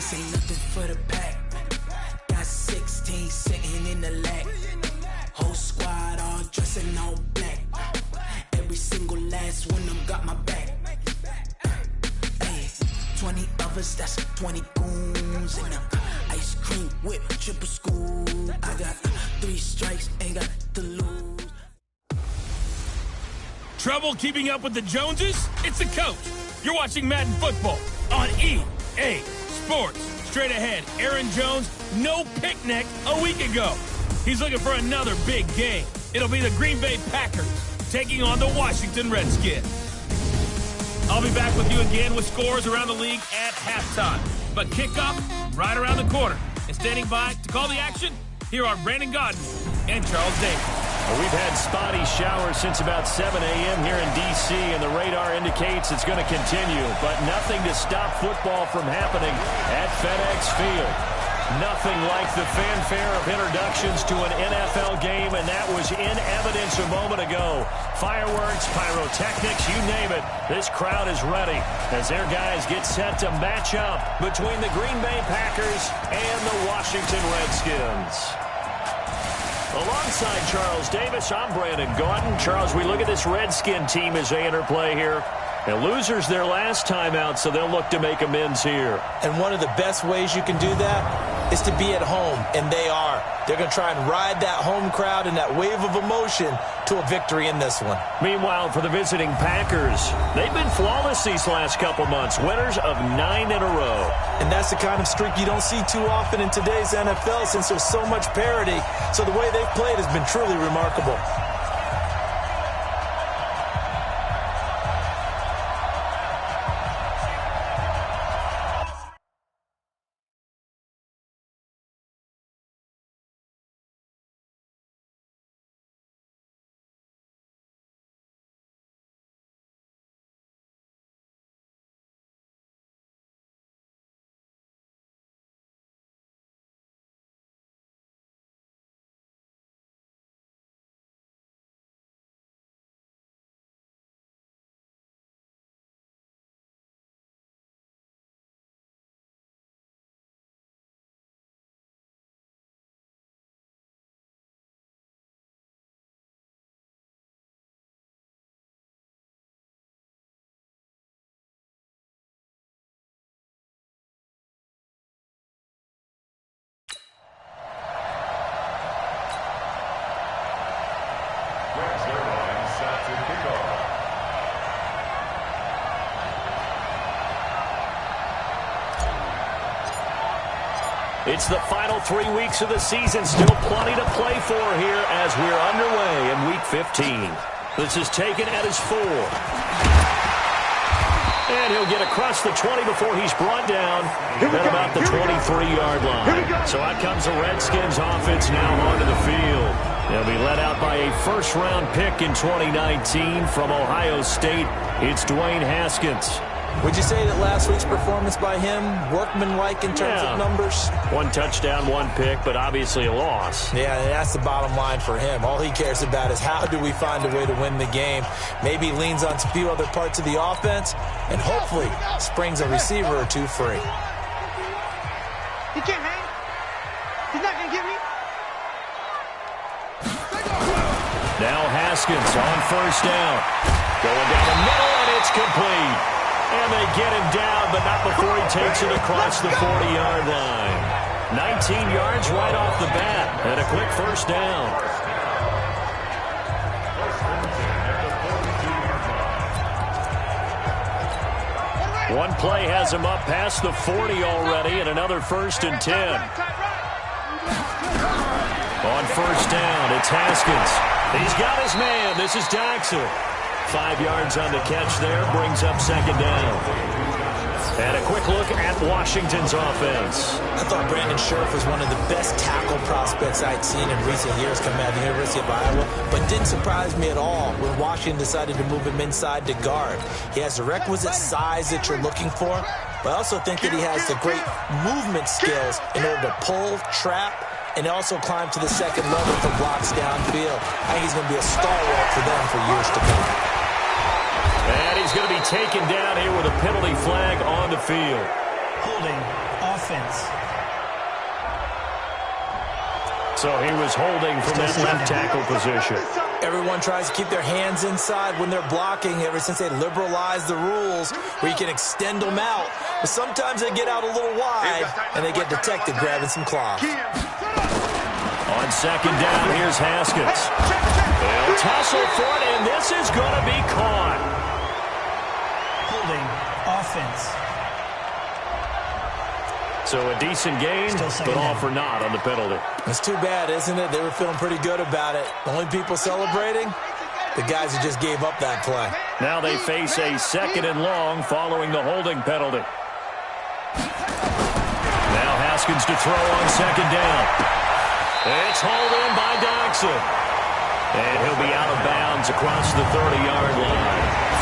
This ain't nothing for the pack. Got 16 sitting in the lap. Whole squad all dressing all black. Every single last one of them got my back. Hey, 20 of us, that's 20 goons. And ice cream whip, triple scoop. I got 3 strikes, ain't got to lose. Trouble keeping up with the Joneses? It's the coach. You're watching Madden Football on EA Sports. Straight ahead, Aaron Jones, no picnic a week ago. He's looking for another big game. It'll be the Green Bay Packers taking on the Washington Redskins. I'll be back with you again with scores around the league at halftime. But kickoff right around the corner. And standing by to call the action, here are Brandon Godden and Charles Davis. Well, we've had spotty showers since about 7 a.m. here in D.C., and the radar indicates it's going to continue. But nothing to stop football from happening at FedEx Field. Nothing like the fanfare of introductions to an NFL game, and that was in evidence a moment ago. Fireworks, pyrotechnics, you name it. This crowd is ready as their guys get set to match up between the Green Bay Packers and the Washington Redskins. Alongside Charles Davis, I'm Brandon Gaudin. Charles, we look at this Redskin team as they interplay here. And losers their last time out, so they'll look to make amends here. And one of the best ways you can do that is to be at home, and they are. They're going to try and ride that home crowd and that wave of emotion to a victory in this one. Meanwhile, for the visiting Packers, they've been flawless these last couple months, winners of 9 in a row. And that's the kind of streak you don't see too often in today's NFL since there's so much parity. So the way they've played has been truly remarkable. It's the final 3 weeks of the season. Still plenty to play for here as we're underway in Week 15. This is taken at his 4. And he'll get across the 20 before he's brought down at about the 23-yard line. So out comes the Redskins offense now onto the field. They'll be led out by a first-round pick in 2019 from Ohio State. It's Dwayne Haskins. Would you say that last week's performance by him, workmanlike in terms of numbers? 1 touchdown, 1 pick, but obviously a loss. Yeah, that's the bottom line for him. All he cares about is how do we find a way to win the game. Maybe leans on a few other parts of the offense, and hopefully springs a receiver or 2 free. He can't hang. He's not going to give me. Now Haskins on first down. Going down the middle, and it's complete. And they get him down, but not before he takes it across the 40-yard line. 19 yards right off the bat, and a quick first down. One play has him up past the 40 already, and another 1st and 10. On first down, it's Haskins. He's got his man. This is Daxter. 5 yards on the catch there, brings up 2nd down. And a quick look at Washington's offense. I thought Brandon Scherff was one of the best tackle prospects I'd seen in recent years coming out of the University of Iowa, but didn't surprise me at all when Washington decided to move him inside to guard. He has the requisite size that you're looking for, but I also think that he has the great movement skills in order to pull, trap, and also climb to the second level for blocks downfield. I think he's going to be a stalwart for them for years to come. And he's going to be taken down here with a penalty flag on the field. Holding offense. So he was holding from that left tackle position. Everyone tries to keep their hands inside when they're blocking ever since they liberalized the rules where you can extend them out. But sometimes they get out a little wide and they get detected grabbing some claws. On second down, here's Haskins. They'll tussle for it, and this is going to be caught. Holding offense. So a decent gain, but all for naught on the penalty. It's too bad, isn't it? They were feeling pretty good about it. The only people celebrating, the guys who just gave up that play. Now they face a second and long following the holding penalty. Now Haskins to throw on second down. It's hauled in by Doxson. And he'll be out of bounds across the 30-yard line.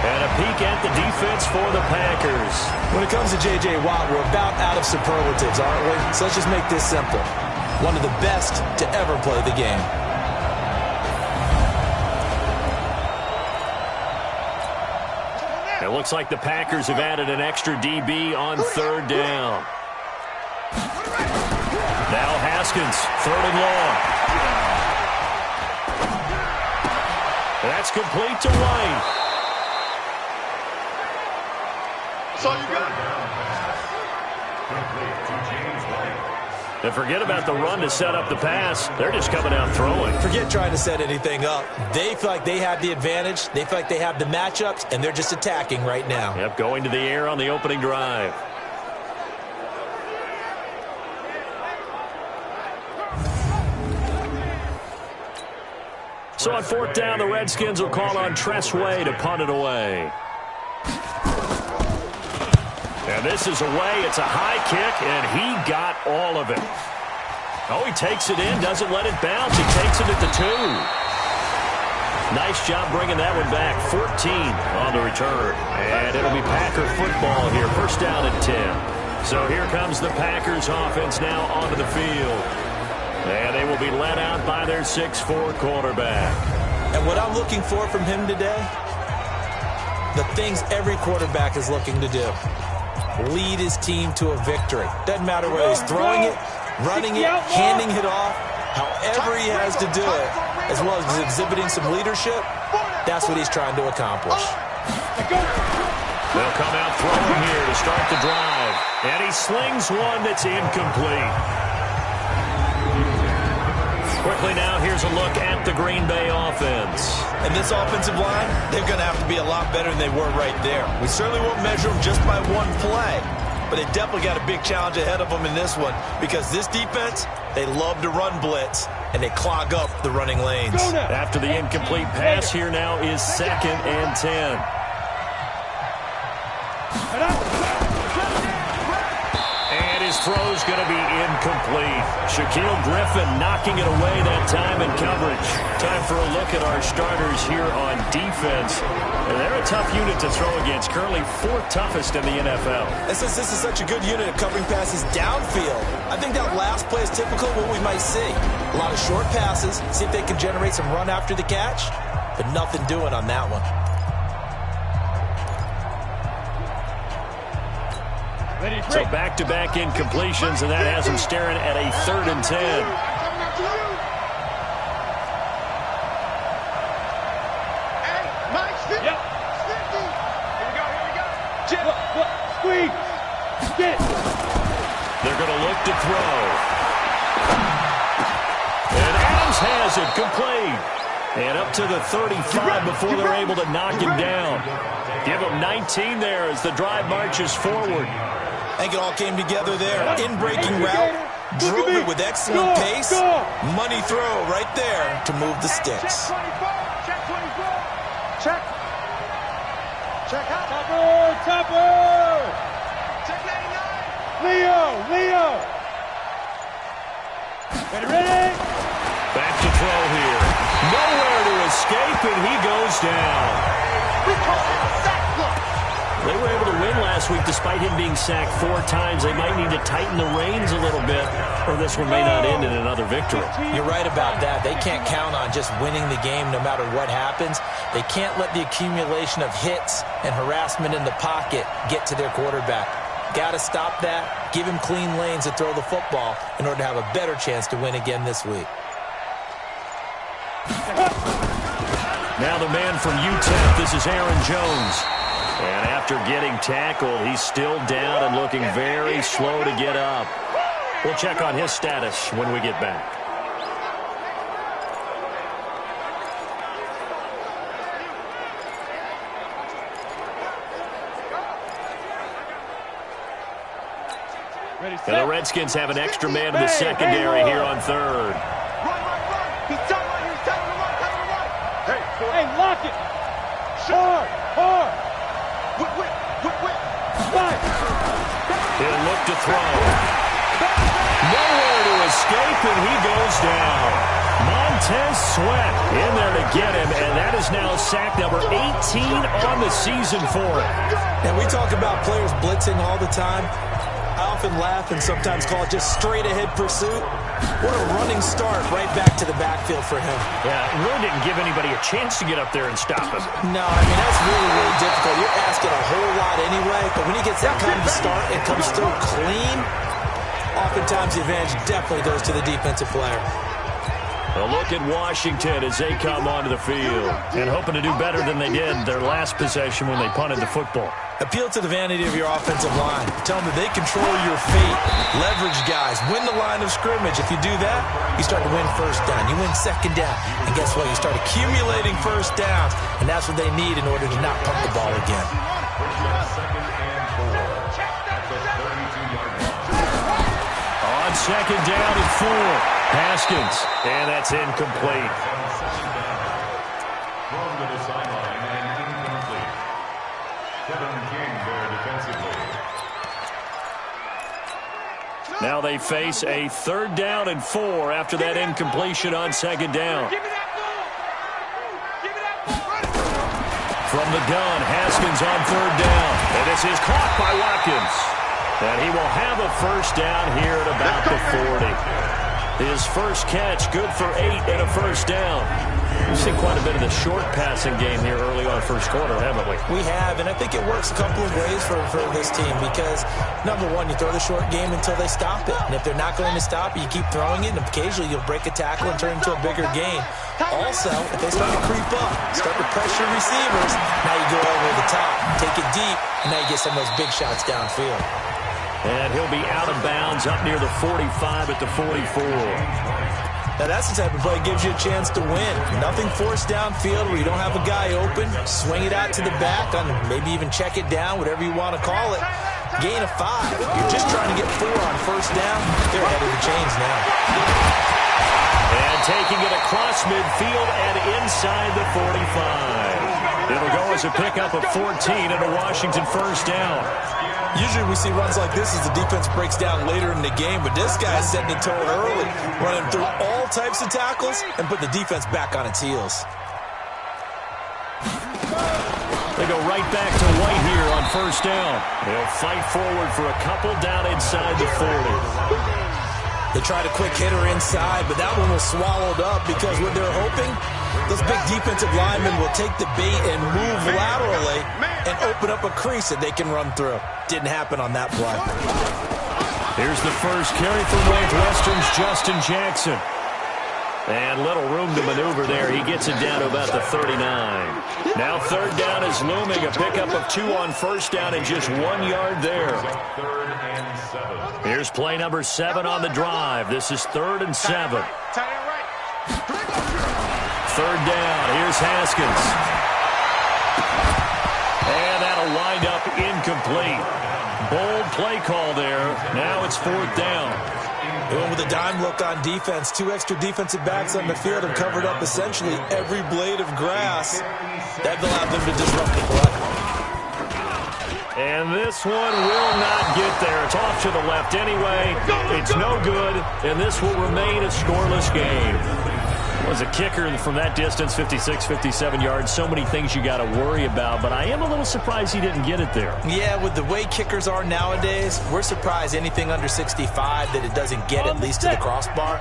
And a peek at the defense for the Packers. When it comes to J.J. Watt, we're about out of superlatives, aren't we? So let's just make this simple. One of the best to ever play the game. It looks like the Packers have added an extra DB on third down. Now Haskins, third and long. That's complete to White. That's all you got. And forget about the run to set up the pass. They're just coming out throwing. Forget trying to set anything up. They feel like they have the advantage. They feel like they have the matchups, and they're just attacking right now. Yep, going to the air on the opening drive. So on fourth down, the Redskins will call on Tress Way to punt it away. And this is away. It's a high kick, and he got all of it. Oh, he takes it in, doesn't let it bounce. He takes it at the 2. Nice job bringing that one back. 14 on the return. And it'll be Packer football here. First down and 10. So here comes the Packers offense now onto the field. And they will be led out by their 6'4" quarterback. And what I'm looking for from him today, the things every quarterback is looking to do. Lead his team to a victory. Doesn't matter whether he's throwing it, running it, handing it off, however he has to do it, as well as exhibiting some leadership, that's what he's trying to accomplish. They'll come out throwing here to start the drive. And he slings one that's incomplete. Quickly now, here's a look at the Green Bay offense. And this offensive line, they're going to have to be a lot better than they were right there. We certainly won't measure them just by one play, but they definitely got a big challenge ahead of them in this one because this defense, they love to run blitz, and they clog up the running lanes. After the incomplete pass, here now is second and 10. And his throw's going to be incomplete. Shaquille Griffin knocking it away that time in coverage. Time for a look at our starters here on defense. And they're a tough unit to throw against. Currently 4th toughest in the NFL. And since this is such a good unit of covering passes downfield, I think that last play is typical of what we might see. A lot of short passes, see if they can generate some run after the catch, but nothing doing on that one. So back-to-back incompletions, and that has him staring at a 3rd and 10. Yep. Here we go. Squeeze. Get. They're going to look to throw. And Adams has it complete. And up to the 35 before they're able to knock him down. Give him 19 there as the drive marches forward. I think it all came together there. In-breaking route, drove it with excellent pace. Money throw right there to move the sticks. Check 24. Check. Check out. Topper. Check 99. Leo. Ready? Back to throw here. Nowhere to escape, and he goes down. We call it a sack block. They were able to win last week despite him being sacked 4 times. They might need to tighten the reins a little bit, or this one may not end in another victory. You're right about that. They can't count on just winning the game no matter what happens. They can't let the accumulation of hits and harassment in the pocket get to their quarterback. Got to stop that, give him clean lanes to throw the football in order to have a better chance to win again this week. Now the man from UTEP, this is Aaron Jones. And after getting tackled, he's still down and looking very slow to get up. We'll check on his status when we get back. And the Redskins have an extra man in the secondary here on third. He's telling him to run. Hey, lock it. Hard. He'll look to throw. Nowhere to escape, and he goes down. Montez Sweat in there to get him, and that is now sack number 18 on the season for him. And we talk about players blitzing all the time. I often laugh and sometimes call it just straight-ahead pursuit. What a running start right back to the backfield for him. Yeah, it really didn't give anybody a chance to get up there and stop him. No, I mean, that's really, really difficult. You're asking a whole lot anyway, but when he gets that kind of start and comes through clean, oftentimes the advantage definitely goes to the defensive player. A look at Washington as they come onto the field and hoping to do better than they did their last possession when they punted the football. Appeal to the vanity of your offensive line. Tell them that they control your fate. Leverage guys. Win the line of scrimmage. If you do that, you start to win first down. You win second down. And guess what? You start accumulating first downs. And that's what they need in order to not punt the ball again. On second down and 4. Haskins. And that's incomplete. From the sideline and incomplete. Kevin King there defensively. Now they face a third down and 4 after that incompletion on second down. From the gun, Haskins on third down. And this is caught by Watkins. And he will have a first down here at about the 40. His first catch, good for 8 and a first down. We've seen quite a bit of the short passing game here early on first quarter, haven't we? We have, and I think it works a couple of ways for this team because, number one, you throw the short game until they stop it. And if they're not going to stop it, you keep throwing it, and occasionally you'll break a tackle and turn it into a bigger gain. Also, if they start to creep up, start to pressure receivers, now you go over the top, take it deep, and now you get some of those big shots downfield. And he'll be out of bounds up near the 45 at the 44. Now, that's the type of play that gives you a chance to win. Nothing forced downfield where you don't have a guy open. Swing it out to the back, on maybe even check it down, whatever you want to call it. Gain of 5. You're just trying to get 4 on first down. They're ahead of the chains now. And taking it across midfield and inside the 45. It'll go as a pickup of 14 and a Washington first down. Usually we see runs like this as the defense breaks down later in the game, but this guy is setting the tone early, running through all types of tackles and put the defense back on its heels. They go right back to White here on first down. They'll fight forward for a couple down inside the 40. They tried a quick hitter inside, but that one was swallowed up because what they're hoping, those big defensive linemen will take the bait and move laterally and open up a crease that they can run through. Didn't happen on that play. Here's the first carry for Northwestern's Justin Jackson. And little room to maneuver there. He gets it down to about the 39. Now third down is looming. A pickup of 2 on first down and just 1 yard there. Here's play number 7 on the drive. This is 3rd and 7. Third down. Here's Haskins. And that'll wind up incomplete. Bold play call there. Now it's 4th down. They went with a dime look on defense. 2 extra defensive backs on the field have covered up essentially every blade of grass. That allowed them to disrupt the play. And this one will not get there. It's off to the left anyway. It's no good, and this will remain a scoreless game. Was a kicker from that distance, 56, 57 yards. So many things you got to worry about, but I am a little surprised he didn't get it there. Yeah, with the way kickers are nowadays, we're surprised anything under 65 that it doesn't get at least to the crossbar.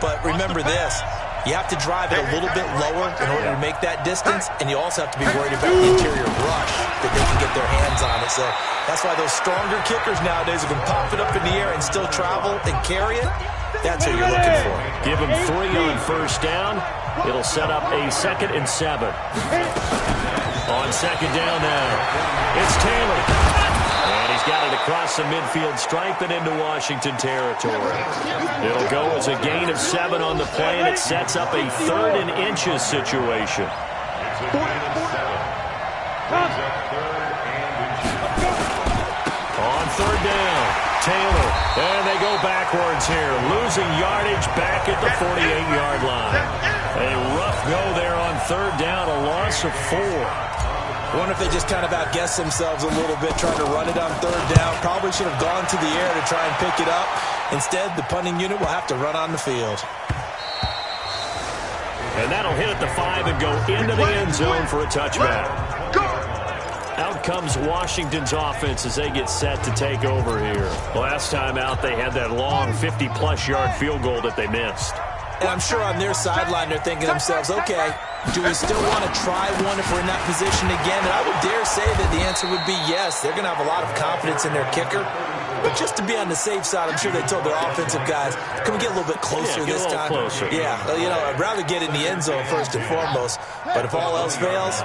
But remember this, You have to drive it a little bit lower in order to make that distance, and you also have to be worried about the interior rush that they can get their hands on it. So that's why those stronger kickers nowadays who can pop it up in the air and still travel and carry it, that's what you're looking for. Give him 3 on first down. It'll set up a 2nd and 7. On 2nd down now, it's Taylor. And he's got it across the midfield stripe and into Washington territory. It'll go as a gain of 7 on the play, and it sets up a 3rd and inches situation. On 3rd down, Taylor. And they go backwards here, losing yardage back at the 48-yard line. A rough go there on 3rd down, a loss of 4. I wonder if they just kind of outguessed themselves a little bit trying to run it on 3rd down. Probably should have gone to the air to try and pick it up. Instead, the punting unit will have to run on the field. And that'll hit at the 5 and go into the end zone for a touchback. Out comes Washington's offense as they get set to take over here. Last time out, they had that long 50-plus yard field goal that they missed. And I'm sure on their sideline they're thinking to themselves, okay, do we still want to try one if we're in that position again? And I would dare say that the answer would be yes. They're going to have a lot of confidence in their kicker. But just to be on the safe side, I'm sure they told their offensive guys, can we get a little bit closer this time? Closer. Yeah, you know, I'd rather get in the end zone first and foremost. But if all else fails,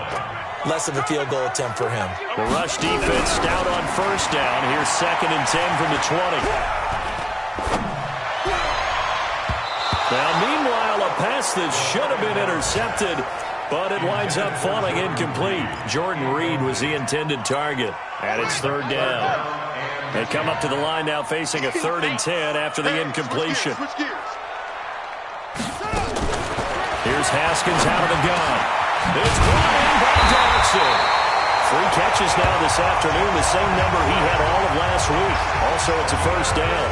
less of a field goal attempt for him. The rush defense stout on first down. Here's 2nd and 10 from the 20. Now, meanwhile, a pass that should have been intercepted, but it winds up falling incomplete. Jordan Reed was the intended target, and it's 3rd down. They come up to the line now facing a 3rd and 10 after the incompletion. Here's Haskins out of the gun. It's brought in by Jackson. 3 catches now this afternoon, the same number he had all of last week. Also, it's a 1st down.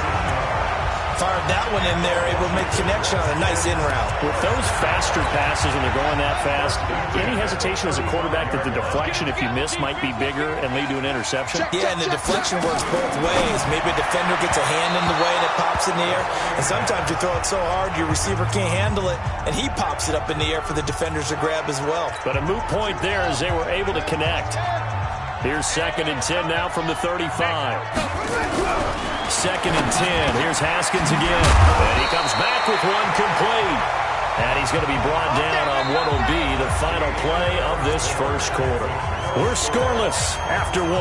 Fired that one in there, able to make connection on a nice in route. With those faster passes when they're going that fast, any hesitation as a quarterback that the deflection, if you miss, might be bigger and lead to an interception? Yeah, and the deflection works both ways. Maybe a defender gets a hand in the way and it pops in the air. And sometimes you throw it so hard your receiver can't handle it, and he pops it up in the air for the defenders to grab as well. But a moot point there as they were able to connect. Here's 2nd and 10 now from the 35. 2nd and 10. Here's Haskins again. And he comes back with one complete. And he's going to be brought down on what will be the final play of this first quarter. We're scoreless after 1.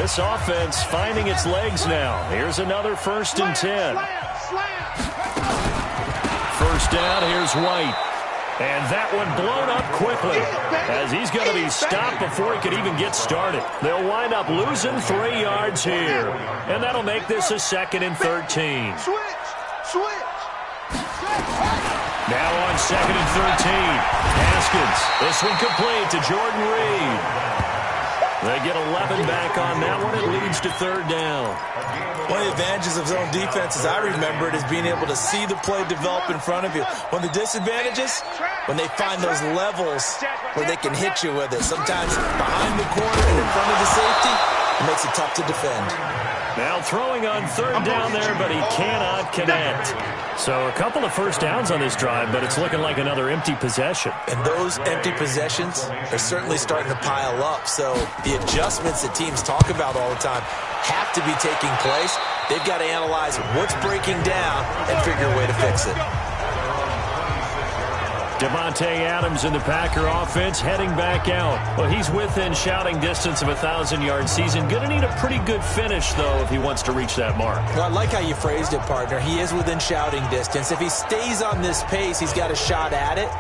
This offense finding its legs now. Here's another 1st and 10. 1st down, here's White. And that one blown up quickly as he's going to be stopped before he could even get started. They'll wind up losing 3 yards here. And that'll make this a 2nd and 13. Now on 2nd and 13. Haskins. This one complete to Jordan Reed. They get 11 back on that one. It leads to 3rd down. One of the advantages of zone defense, as I remember it, is being able to see the play develop in front of you. One of the disadvantages, when they find those levels where they can hit you with it. Sometimes behind the corner and in front of the safety, it makes it tough to defend. Now throwing on 3rd down there, but he cannot connect. So a couple of 1st downs on this drive, but it's looking like another empty possession. And those empty possessions are certainly starting to pile up. So the adjustments that teams talk about all the time have to be taking place. They've got to analyze what's breaking down and figure a way to fix it. Devontae Adams in the Packer offense heading back out. Well, he's within shouting distance of a 1,000-yard season. Going to need a pretty good finish, though, if he wants to reach that mark. Well, I like how you phrased it, partner. He is within shouting distance. If he stays on this pace, he's got a shot at it.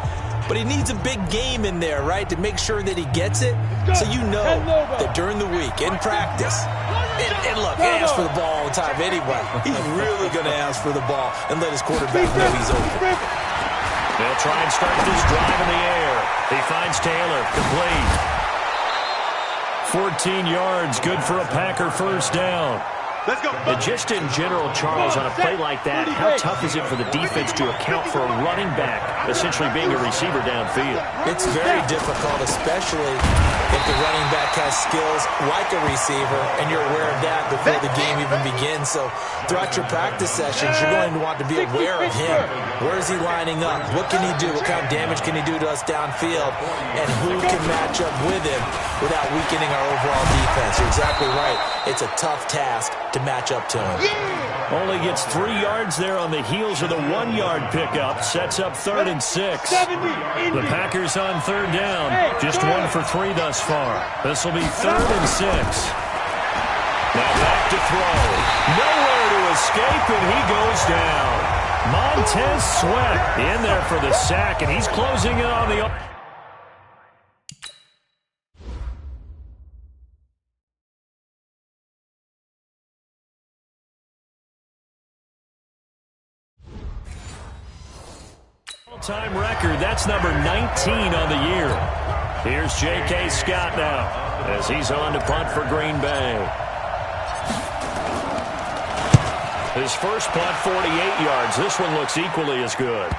But he needs a big game in there, right, to make sure that he gets it. So you know that during the week, in practice, and look, he asks for the ball all the time anyway. He's really going to ask for the ball and let his quarterback know he's open. They'll try and start this drive in the air. He finds Taylor, complete. 14 yards, good for a Packer 1st down. Let's go. And just in general, Charles, on a play like that, how tough is it for the defense to account for a running back essentially being a receiver downfield. It's very difficult, especially if the running back has skills like a receiver, and you're aware of that before the game even begins. So throughout your practice sessions, you're going to want to be aware of him. Where is he lining up? What can he do? What kind of damage can he do to us downfield? And who can match up with him without weakening our overall defense? You're exactly right. It's a tough task to match up to him. Only gets 3 yards there on the heels of the 1-yard pickup. Sets up 3rd and 6. The Packers on 3rd down. Just 1 for 3 thus far. This will be 3rd and 6. Now back to throw. Nowhere to escape, and he goes down. Montez Sweat in there for the sack, and he's closing in on the... All-time record. That's number 19 on the year. Here's J.K. Scott now as he's on to punt for Green Bay. His first punt, 48 yards. This one looks equally as good.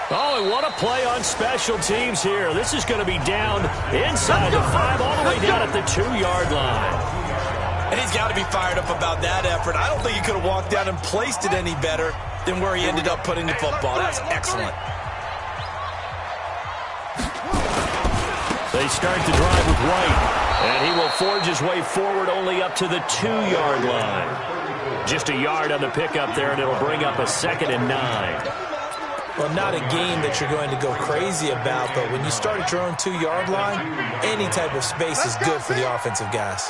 Oh, and what a play on special teams here. This is going to be down inside the 5, all the way down at the 2-yard line. And he's got to be fired up about that effort. I don't think he could have walked down and placed it any better than where he ended up putting the football. That's excellent. They start to drive with White, and he will forge his way forward only up to the 2-yard line. Just a yard on the pickup there, and it'll bring up a 2nd and 9. Well, not a game that you're going to go crazy about, but when you start at your own 2-yard line, any type of space is good for the offensive guys.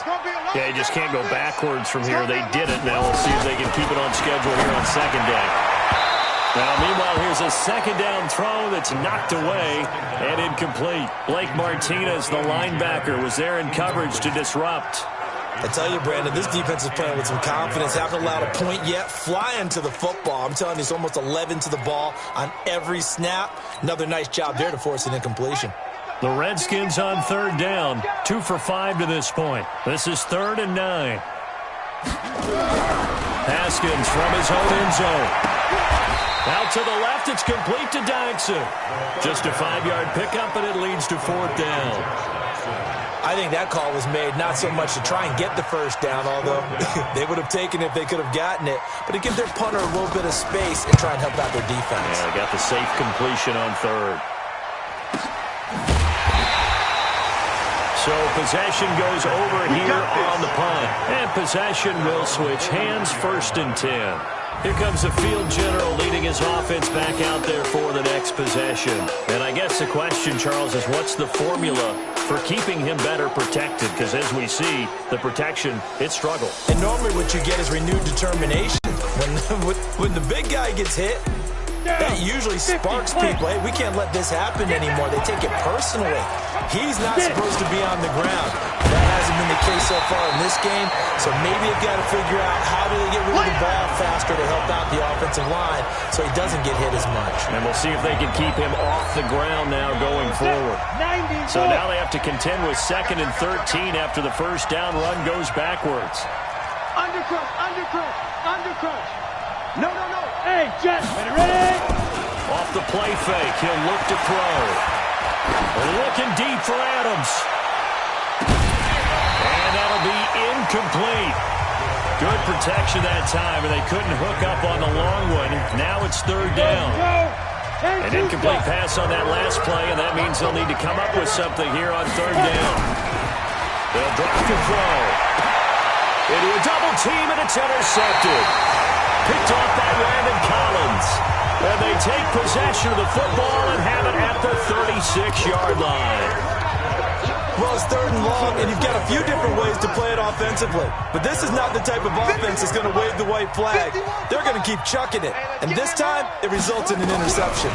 Yeah, you just can't go backwards from here. They did it. Now we'll see if they can keep it on schedule here on 2nd down. Now, meanwhile, here's a 2nd down throw that's knocked away and incomplete. Blake Martinez, the linebacker, was there in coverage to disrupt. I tell you, Brandon, this defense is playing with some confidence. Haven't allowed a point yet. Flying to the football. I'm telling you, it's almost 11 to the ball on every snap. Another nice job there to force an incompletion. The Redskins on 3rd down. 2 for 5 to this point. This is 3rd and 9. Haskins from his own end zone. Out to the left, it's complete to Dyson. Just a 5-yard pickup, and it leads to 4th down. I think that call was made not so much to try and get the first down, although they would have taken it if they could have gotten it, but to give their punter a little bit of space and try and help out their defense. Yeah, they got the safe completion on 3rd. So possession goes over here on the punt, and possession will switch hands. 1st and 10. Here comes the field general leading his offense back out there for the next possession. And I guess the question, Charles, is what's the formula for keeping him better protected? Because as we see, the protection, it struggled. And normally what you get is renewed determination. When the big guy gets hit, that usually sparks people. Hey, we can't let this happen anymore. They take it personally. He's not supposed to be on the ground. That hasn't been the case so far in this game, so maybe they've got to figure out how do they get rid of the ball faster to help out the offensive line so he doesn't get hit as much. And we'll see if they can keep him off the ground now going forward. So now they have to contend with 2nd and 13 after the first down run goes backwards. Undercrush, undercrush, undercrush. No. Hey, Jet, ready? Off the play fake, he'll look to throw. Looking deep for Adams. And that'll be incomplete. Good protection that time, and they couldn't hook up on the long one. Now it's 3rd down. An incomplete pass on that last play, and that means they'll need to come up with something here on 3rd down. They'll drop the throw. Into a double team, and it's intercepted. Picked off by Landon Collins. And they take possession of the football and have it at the 36-yard line. Well, it's 3rd and long, and you've got a few different ways to play it offensively. But this is not the type of offense that's going to wave the white flag. They're going to keep chucking it. And this time, it results in an interception.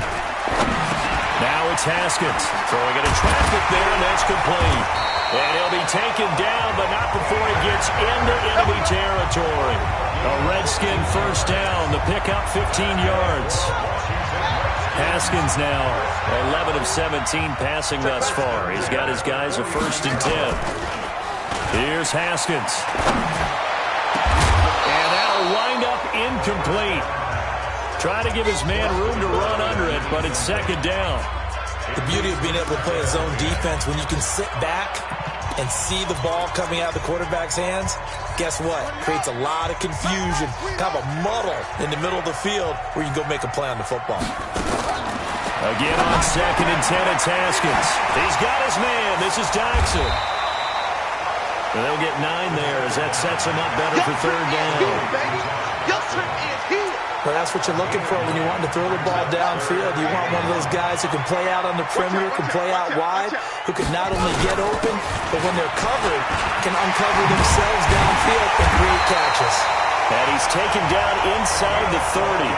Now it's Haskins throwing it in traffic there, and that's complete. And he'll be taken down, but not before he gets into enemy territory. A Redskin first down. The pickup 15 yards. Haskins now 11 of 17 passing thus far. He's got his guys a 1st and 10. Here's Haskins. And that'll wind up incomplete. Trying to give his man room to run under it, but it's second down. The beauty of being able to play a zone defense, when you can sit back and see the ball coming out of the quarterback's hands, guess what? Creates a lot of confusion, kind of a muddle in the middle of the field where you can go make a play on the football. Again on 2nd and 10, it's Haskins. He's got his man. This is Jackson. And they'll get 9 there as that sets him up better for third down. Well, that's what you're looking for when you want to throw the ball downfield. You want one of those guys who can play out on the perimeter, can play out wide, who can not only get open, but when they're covered, can uncover themselves downfield and create catches. And he's taken down inside the 30.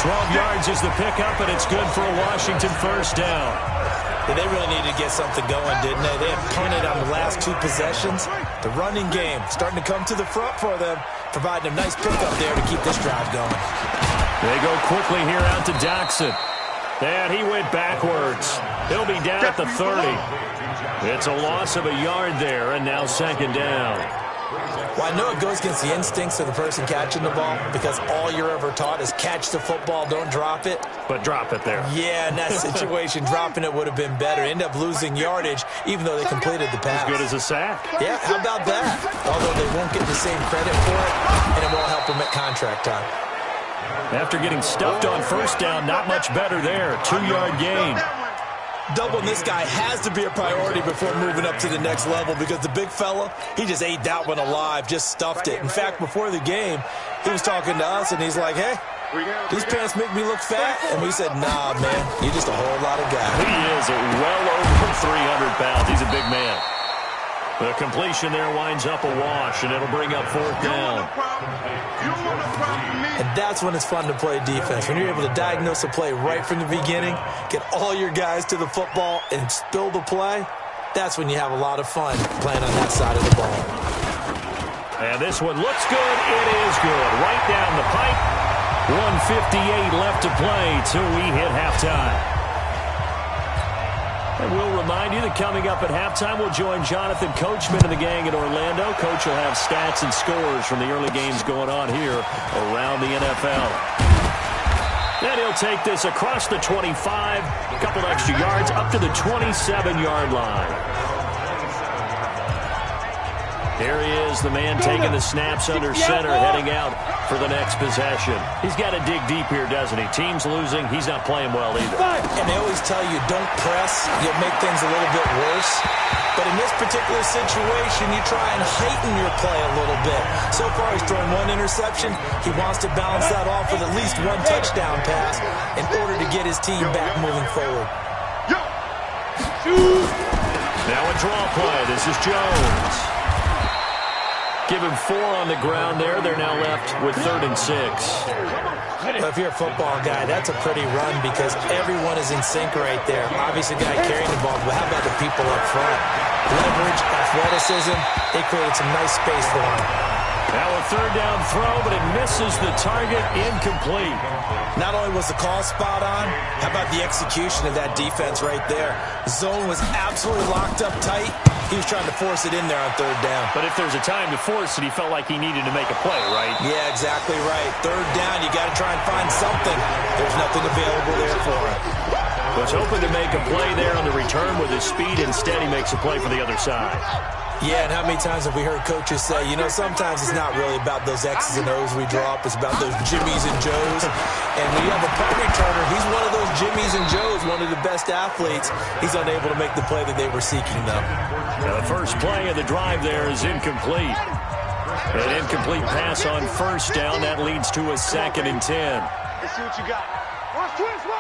12 yards is the pickup, and it's good for a Washington first down. Yeah, they really needed to get something going, didn't they? They had punted on the last 2 possessions. The running game starting to come to the front for them, providing a nice pickup there to keep this drive going. They go quickly here out to Jackson. And he went backwards. He'll be down at the 30. It's a loss of a yard there, and now second down. Well, I know it goes against the instincts of the person catching the ball because all you're ever taught is catch the football, don't drop it. But drop it there. Yeah, in that situation, dropping it would have been better. End up losing yardage, even though they completed the pass. As good as a sack. Yeah, how about that? Although they won't get the same credit for it, and it won't help them at contract time. After getting stuffed on first down, not much better there. 2-yard gain. Doubling this guy has to be a priority before moving up to the next level because the big fella, he just ate that one alive, just stuffed it. In fact, before the game, he was talking to us, and he's like, hey, these pants make me look fat. And we said, nah, man, you're just a whole lot of guy. He is well over 300 pounds. He's a big man. The completion there winds up a wash, and it'll bring up fourth down. And that's when it's fun to play defense. When you're able to diagnose a play right from the beginning, get all your guys to the football, and spill the play, that's when you have a lot of fun playing on that side of the ball. And this one looks good. It is good. Right down the pipe. 1:58 left to play till we hit halftime. And we'll remind you that coming up at halftime, we'll join Jonathan Coachman and the gang in Orlando. Coach will have stats and scores from the early games going on here around the NFL. Then he'll take this across the 25, a couple extra yards, up to the 27-yard line. Here he is, the man taking the snaps under center, heading out for the next possession. He's got to dig deep here, doesn't he? Team's losing. He's not playing well either. And they always tell you, don't press. You'll make things a little bit worse. But in this particular situation, you try and heighten your play a little bit. So far, he's thrown 1 interception. He wants to balance that off with at least 1 touchdown pass in order to get his team back moving forward. Now a draw play. This is Jones. Give him 4 on the ground there. They're now left with 3rd and 6. Well, if you're a football guy, that's a pretty run because everyone is in sync right there. Obviously, the guy carrying the ball, but how about the people up front? Leverage, athleticism, they created some nice space for him. Now a 3rd down throw, but it misses the target, incomplete. Not only was the call spot on, how about the execution of that defense right there? The zone was absolutely locked up tight. He was trying to force it in there on 3rd down. But if there's a time to force it, he felt like he needed to make a play, right? Yeah, exactly right. 3rd down, you got to try and find something. There's nothing available there for him. Was hoping to make a play there on the return with his speed. Instead, he makes a play for the other side. Yeah, and how many times have we heard coaches say, you know, sometimes it's not really about those X's and O's we drop. It's about those Jimmies and Joes. And when you have a punt returner, he's one of those Jimmies and Joes, one of the best athletes. He's unable to make the play that they were seeking, though. Now the first play of the drive there is incomplete. An incomplete pass on 1st down. That leads to a 2nd and 10. Let's see what you got. Watch twist.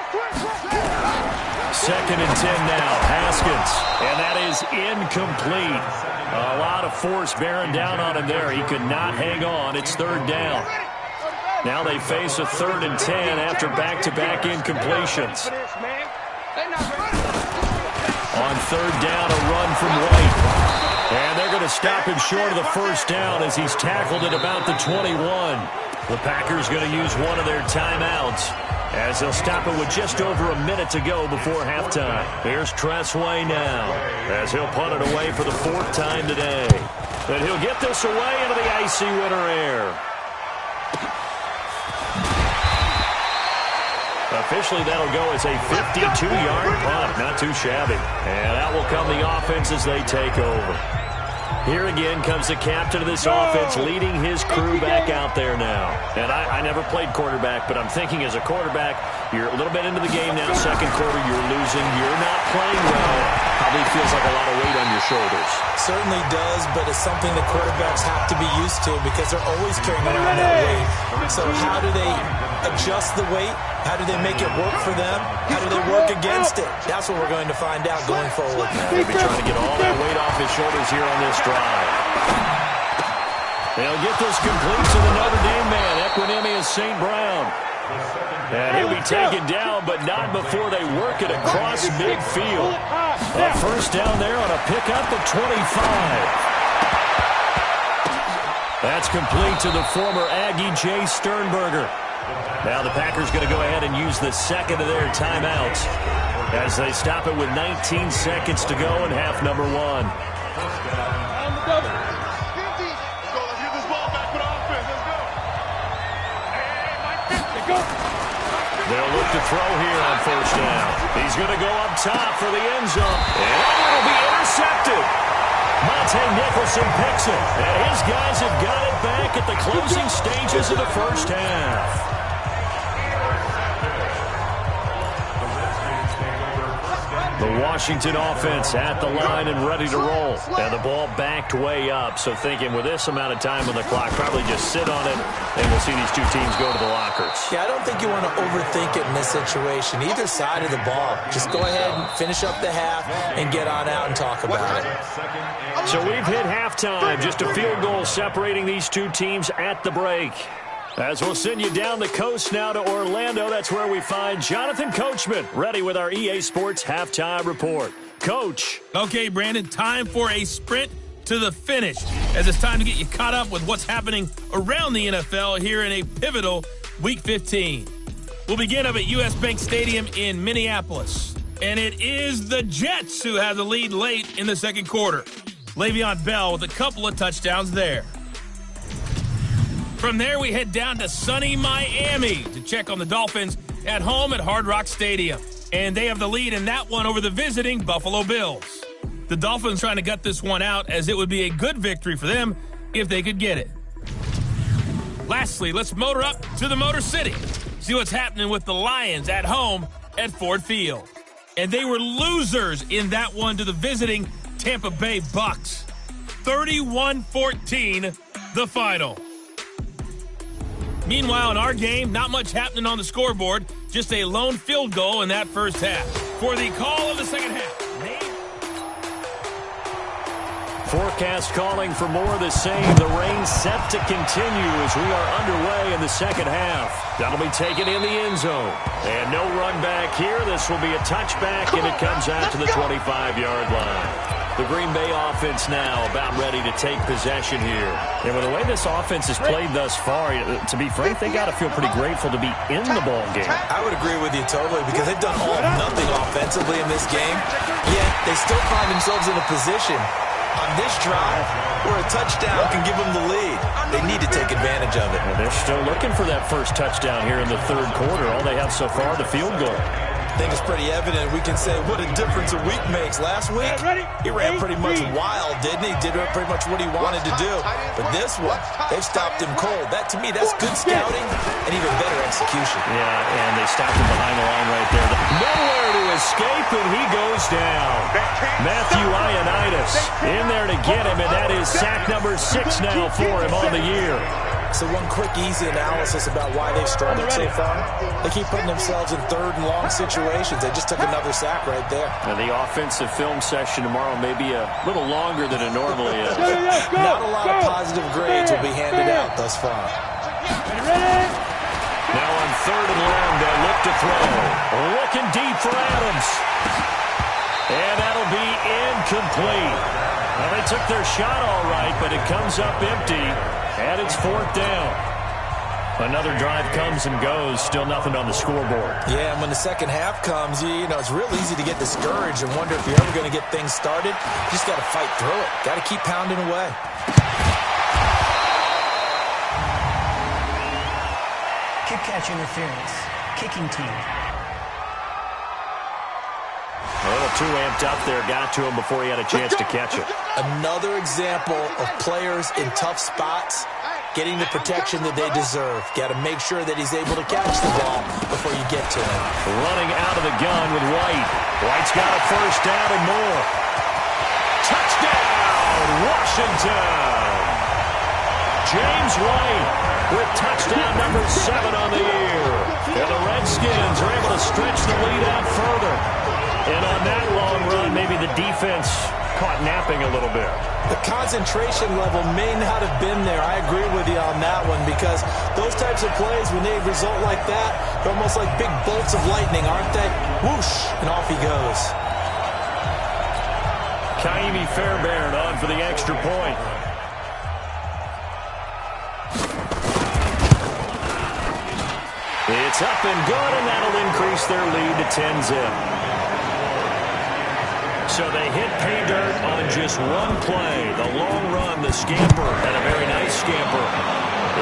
2nd and 10 now. Haskins. And that is incomplete. A lot of force bearing down on him there. He could not hang on. It's 3rd down. Now they face a 3rd and 10 after back-to-back incompletions. On 3rd down, a run from White. And they're going to stop him short of the first down as he's tackled at about the 21. The Packers going to use one of their timeouts as they'll stop it with just over a minute to go before halftime. Here's Tressway now as he'll punt it away for the 4th time today. And he'll get this away into the icy winter air. Officially, that'll go as a 52-yard punt. Not too shabby. And out will come the offense as they take over. Here again comes the captain of this offense leading his crew back out there now. And I never played quarterback, but I'm thinking as a quarterback, you're a little bit into the game now. Second quarter, you're losing. You're not playing well. Probably feels like a lot of weight on your shoulders. Certainly does, but it's something the quarterbacks have to be used to because they're always carrying around that weight. So how do they adjust the weight? How do they make it work for them? How do they work against it? That's what we're going to find out going forward. They'll be trying to get all that weight off his shoulders here on this drive. They'll get this complete to the Notre Dame man, Equinemius St. Brown. And he'll be taken down, but not before they work it across midfield. A first down there on a pickup at 25. That's complete to the former Aggie Jay Sternberger. Now the Packers going to go ahead and use the second of their timeouts as they stop it with 19 seconds to go in half number one. They'll look to throw here on first down. He's going to go up top for the end zone. And it'll be intercepted. Monte Nicholson picks it. And his guys have got it back at the closing stages of the first half. The Washington offense at the line and ready to roll. And the ball backed way up. So thinking with this amount of time on the clock, probably just sit on it, and we'll see these two teams go to the lockers. Yeah, I don't think you want to overthink it in this situation. Either side of the ball. Just go ahead and finish up the half and get on out and talk about it. So we've hit halftime. Just a field goal separating these two teams at the break. As we'll send you down the coast now to Orlando, that's where we find Jonathan Coachman, ready with our EA Sports Halftime Report. Coach. Okay, Brandon, time for a sprint to the finish, as it's time to get you caught up with what's happening around the NFL here in a pivotal Week 15. We'll begin up at U.S. Bank Stadium in Minneapolis, and it is the Jets who have the lead late in the second quarter. Le'Veon Bell with a couple of touchdowns there. From there, we head down to sunny Miami to check on the Dolphins at home at Hard Rock Stadium. And they have the lead in that one over the visiting Buffalo Bills. The Dolphins trying to gut this one out, as it would be a good victory for them if they could get it. Lastly, let's motor up to the Motor City. See what's happening with the Lions at home at Ford Field. And they were losers in that one to the visiting Tampa Bay Bucks. 31-14, the final. Meanwhile, in our game, not much happening on the scoreboard. Just a lone field goal in that first half. For the call of the second half, Nate. Forecast calling for more of the same. The rain set to continue as we are underway in the second half. That'll be taken in the end zone. And no run back here. This will be a touchback, and it comes out to the 25-yard line. The Green Bay offense now about ready to take possession here. And with the way this offense has played thus far, to be frank, they got to feel pretty grateful to be in the ball game. I would agree with you totally, because they've done all nothing offensively in this game, yet they still find themselves in a position on this drive where a touchdown can give them the lead. They need to take advantage of it. And they're still looking for that first touchdown here in the third quarter. All they have so far, the field goal. I think it's pretty evident. We can say what a difference a week makes. Last week, he ran pretty much wild, didn't he? Did pretty much what he wanted to do. But this one, they've stopped him cold. That, to me, that's good scouting and even better execution. Yeah, and they stopped him behind the line right there. Nowhere to escape, and he goes down. Matthew Ioannidis in there to get him, and that is sack number 6 now for him on the year. So one quick, easy analysis about why they've struggled so far. They keep putting themselves in third and long situations. They just took another sack right there. And the offensive film session tomorrow may be a little longer than it normally is. Not a lot of positive grades will be handed out thus far. Now on third and long, they'll look to throw. Looking deep for Adams. And that'll be incomplete. Well, they took their shot all right, but it comes up empty. And it's fourth down. Another drive comes and goes. Still nothing on the scoreboard. Yeah, and when the second half comes, you know, it's real easy to get discouraged and wonder if you're ever going to get things started. You just got to fight through it. Got to keep pounding away. Kick catch interference. Kicking team. football too amped up there. Got to him before he had a chance to catch it. Another example of players in tough spots getting the protection that they deserve. Got to make sure that he's able to catch the ball before you get to him. Running out of the gun with White. White's got a first down and more. Touchdown, Washington! James White with touchdown number 7 on the year. And the Redskins are able to stretch the lead out further. And on that long run, maybe the defense caught napping a little bit. The concentration level may not have been there. I agree with you on that one, because those types of plays, when they result like that, they're almost like big bolts of lightning, aren't they? Whoosh, and off he goes. Kaimi Fairbairn on for the extra point. It's up and good, and that'll increase their lead to 10-zip. So they hit pay dirt on just one play. The long run, the scamper, and a very nice scamper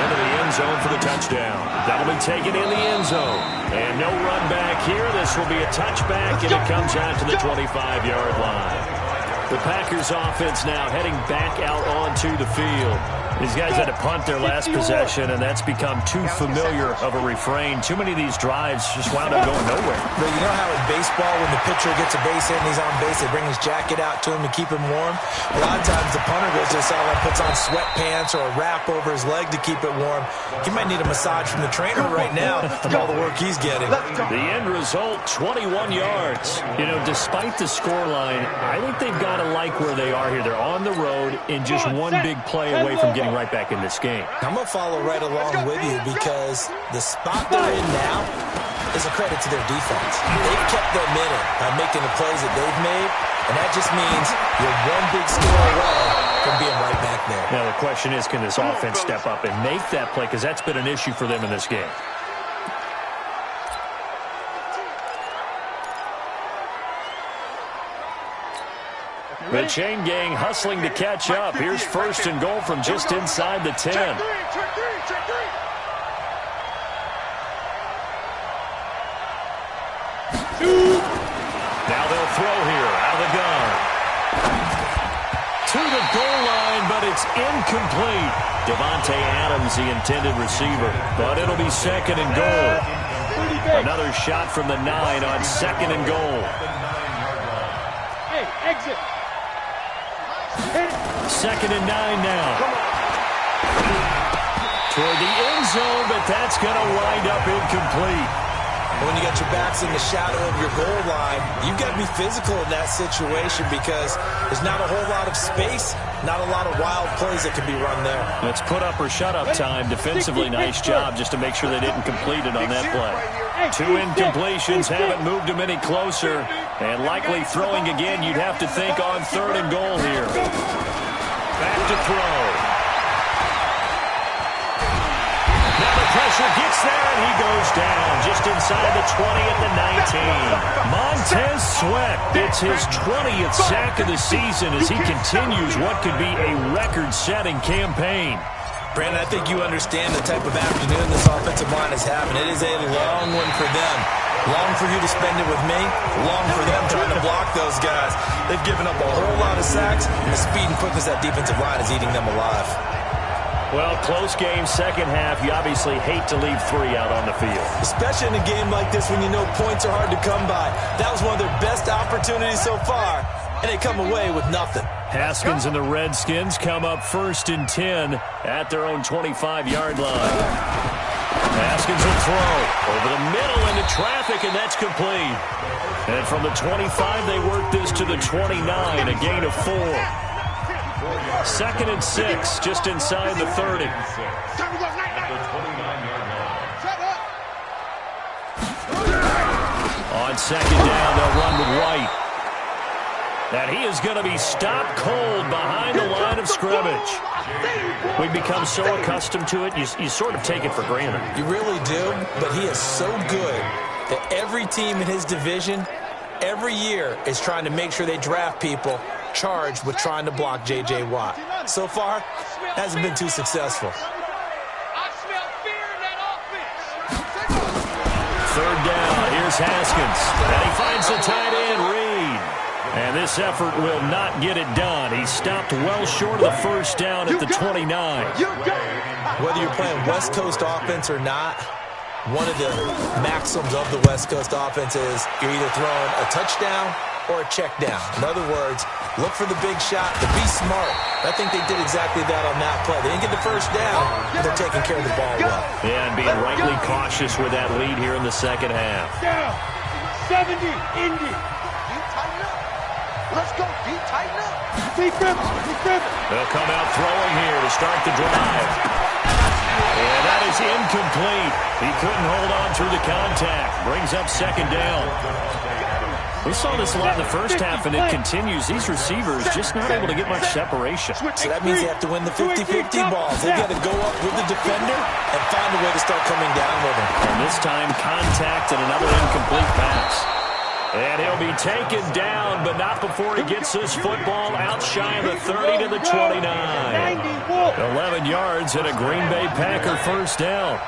into the end zone for the touchdown. That'll be taken in the end zone. And no run back here. This will be a touchback, and it comes out to the 25-yard line. The Packers offense now heading back out onto the field. These guys had to punt their last possession, and that's become too familiar of a refrain. Too many of these drives just wound up going nowhere. But you know how in baseball, when the pitcher gets a base hit and he's on base, they bring his jacket out to him to keep him warm? A lot of times the punter goes to the sideline, puts on sweatpants or a wrap over his leg to keep it warm. He might need a massage from the trainer right now from all the work he's getting. The end result, 21 yards. You know, despite the scoreline, I think they've got to like where they are here. They're on the road and just one big play away from getting right back in this game. I'm going to follow right along with you, because the spot they're in now is a credit to their defense. They've kept their minute by making the plays that they've made, and that just means you're one big score away from being right back there. Now the question is, can this offense step up and make that play, because that's been an issue for them in this game. The chain gang hustling to catch up. Here's first and goal from just inside the 10. Now they'll throw here out of the gun. To the goal line, but it's incomplete. Devontae Adams, the intended receiver, but it'll be second and goal. Another shot from the 9 on second and goal. Hey, exit. Second and 9 now. Toward the end zone, but that's going to wind up incomplete. When you got your backs in the shadow of your goal line, you've got to be physical in that situation, because there's not a whole lot of space, not a lot of wild plays that can be run there. It's put up or shut up time. Defensively, nice job just to make sure they didn't complete it on that play. 2 incompletions haven't moved them any closer, and likely throwing again, you'd have to think on third and goal here. Back to throw. Now the pressure gets there, and he goes down just inside the 20 at the 19. Montez Sweat gets his 20th sack of the season as he continues what could be a record-setting campaign. Brandon, I think you understand the type of afternoon this offensive line is having. It is a long one for them. Long for you to spend it with me. Long for them trying to block those guys. They've given up a whole lot of sacks, and the speed and quickness of that defensive line is eating them alive. Well, close game, second half. You obviously hate to leave 3 out on the field. Especially in a game like this when you know points are hard to come by. That was one of their best opportunities so far, and they come away with nothing. Haskins and the Redskins come up first and 10 at their own 25-yard line. Haskins will throw over the middle into traffic, and that's complete. And from the 25, they work this to the 29, a gain of 4. Second and 6, just inside the 30. On second down, they'll run with White. And he is going to be stopped cold behind the line of scrimmage. We've become so accustomed to it, you sort of take it for granted. You really do, but he is so good that every team in his division, every year, is trying to make sure they draft people charged with trying to block J.J. Watt. So far, hasn't been too successful. Third down, here's Haskins. And he finds the tight end, Reed. And this effort will not get it done. He stopped well short of the first down at the 29. Whether you're playing West Coast offense or not, one of the maxims of the West Coast offense is you're either throwing a touchdown or a check down. In other words, look for the big shot, but be smart. I think they did exactly that on that play. They didn't get the first down, but they're taking care of the ball well. Yeah, and being rightly cautious with that lead here in the second half. Down. 70, Indy. Let's go, D. Tighten up. Be dribble. They'll come out throwing here to start the drive. And that is incomplete. He couldn't hold on through the contact. Brings up second down. We saw this a lot in the first half, and it continues. These receivers just not able to get much separation. So that means they have to win the 50-50 balls. They've got to go up with the defender and find a way to start coming down with him. And this time, contact and another incomplete pass. And he'll be taken down, but not before he gets this football out shy of the 30 to the 29. 11 yards and a Green Bay Packer first down.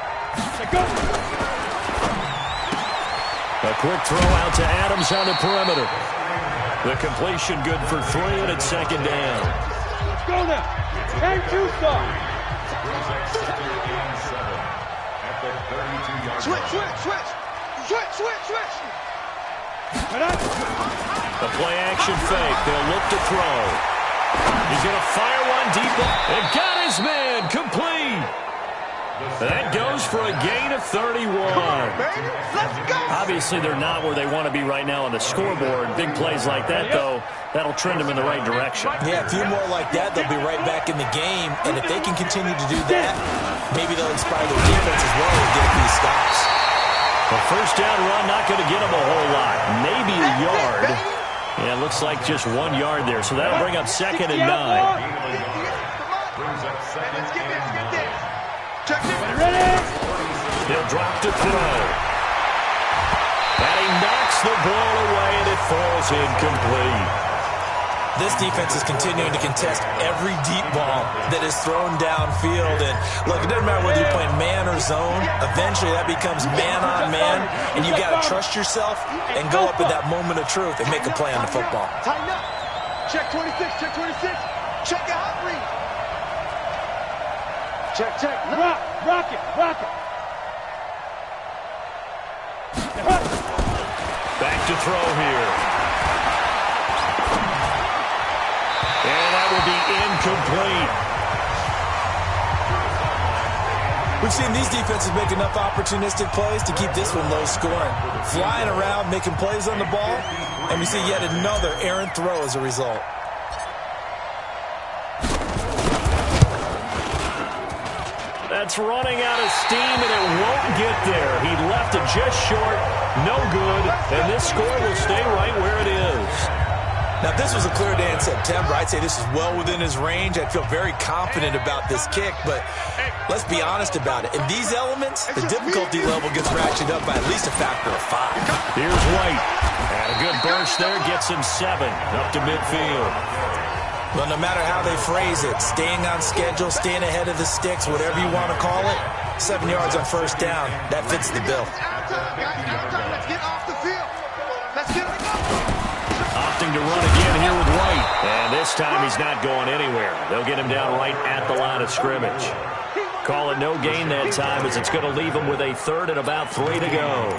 A quick throw out to Adams on the perimeter. The completion good for 3, and it's second down. Let's go now. 10-2 start. Switch. The play-action fake. They'll look to throw. He's going to fire one deep. And got his man. Complete. That goes for a gain of 31. Obviously, they're not where they want to be right now on the scoreboard. Big plays like that, though, that'll trend them in the right direction. Yeah, a few more like that, they'll be right back in the game. And if they can continue to do that, maybe they'll inspire their defense as well and get these stops. The first down run not going to get them a whole lot. Maybe a yard. Yeah, it looks like just 1 yard there. So that'll bring up second and 9. He'll drop to throw. And he knocks the ball away, and it falls incomplete. This defense is continuing to contest every deep ball that is thrown downfield. And look, it doesn't matter whether you're playing man or zone. Eventually, that becomes man on man, and you got to trust yourself and go up at that moment of truth and make a play on the football. Tighten up. Check 26. Check your hot read. Check. Rock it. Back to throw here. And that will be incomplete. We've seen these defenses make enough opportunistic plays to keep this one low scoring. Flying around, making plays on the ball, and we see yet another errant throw as a result. That's running out of steam, and it won't get there. He left it just short, no good, and this score will stay right where it is. Now, if this was a clear day in September, I'd say this is well within his range. I'd feel very confident about this kick, but let's be honest about it. In these elements, the difficulty level gets ratcheted up by at least a factor of 5. Here's White. And a good burst there gets him 7 up to midfield. Well, no matter how they phrase it, staying on schedule, staying ahead of the sticks, whatever you want to call it, 7 yards on first down, that fits the bill. Let's get off the field. Let's get it. Opting to run again here with White. And this time he's not going anywhere. They'll get him down right at the line of scrimmage. Call it no gain that time, as it's going to leave him with a 3rd and about 3 to go.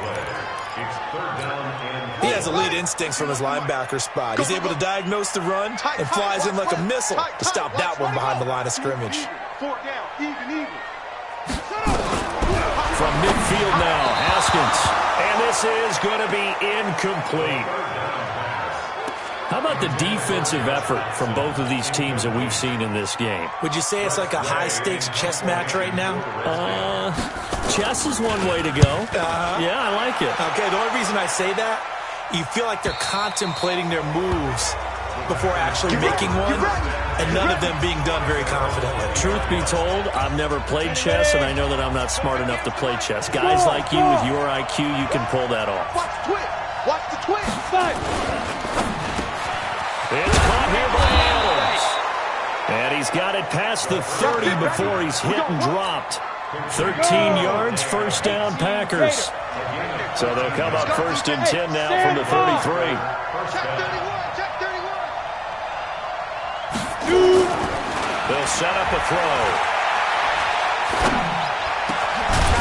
He has elite instincts from his linebacker spot. He's able to diagnose the run and flies in like a missile to stop that one behind the line of scrimmage. 4 down, even. From midfield now, Haskins. And this is going to be incomplete. How about the defensive effort from both of these teams that we've seen in this game? Would you say it's like a high-stakes chess match right now? Chess is one way to go. Yeah, I like it. Okay, the only reason I say that, you feel like they're contemplating their moves before actually making one, and none of them being done very confidently. Truth be told, I've never played chess, and I know that I'm not smart enough to play chess. Guys like you with your IQ, you can pull that off. Watch the twist. It's caught here by Adams. And he's got it past the 30 before he's hit and dropped. 13 yards, first down, Packers. So they'll come up 1st and 10 now from the 33. Check 31. They'll set up a throw.